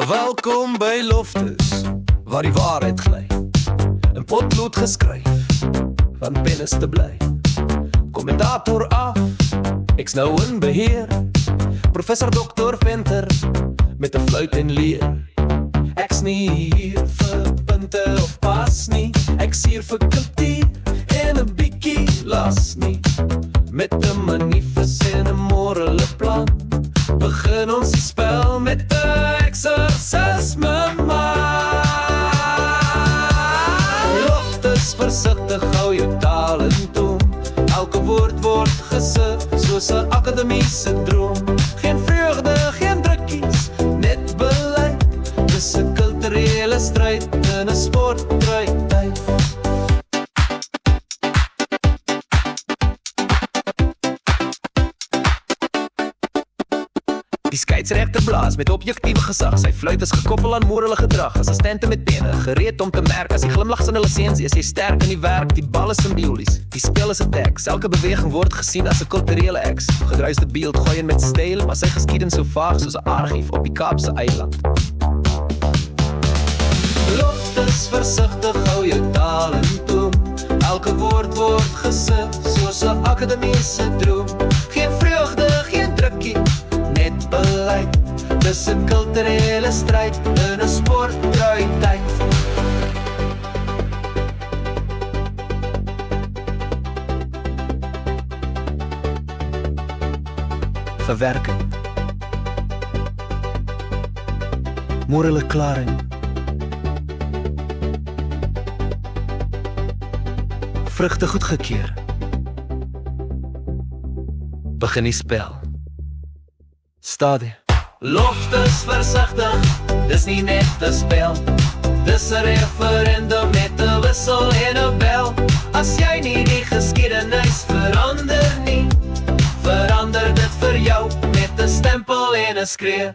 Welkom by Loftus, waar die waarheid gly. In potlood geskryf, van pen is te bly. Kommentator af, ek's nou in beheer. Professor Dr. Venter, met 'n fluit en leer. Ek's nie hier vir punte of pas nie. Ek's hier vir kultuur en 'n bietjie las nie. Met 'n manifest en 'n morele plan begin ons die spel met 'n eksorsisme maar. Loftus versigtig, hou jou taal in toom. Elke woord word gesif soos 'n akademiese droom. Geen vreugde, geen drukkies, net beleid. Dis 'n kulturele stryd in 'n sportrytyd. Die skeieregter blaas met objektiewe gesag. Sy fluit is gekoppel aan morele gedrag. Assistente met penne, gereed om te merk. As die glimlags in hulle lisensie is, jy sterk in die werk. Die bal is symbolies, die spel is 'n teks. Elke beweging word gesien as 'n kulturele eks. Gedruiste beeld gooien met styl, maar sy geskiedenis so vaag soos 'n argief op die Kaapse eiland. Loftus versigtig, hou jou taal in toom. Elke woord word gesif soos 'n akademiese droom. Geen vreugde, geen drukkie, net beleid. Dis 'n kulturele stryd in 'n sportrytyd. Verwerking, morele klaring, vrugte goedgekeur. Begin die spel. Stadie. Loftus versigtig, dis nie net 'n spel. Dis 'n referendum met 'n wissel en 'n bel. As jy nie die geskiedenis verander nie, verander dit vir jou met 'n stempel en 'n skree.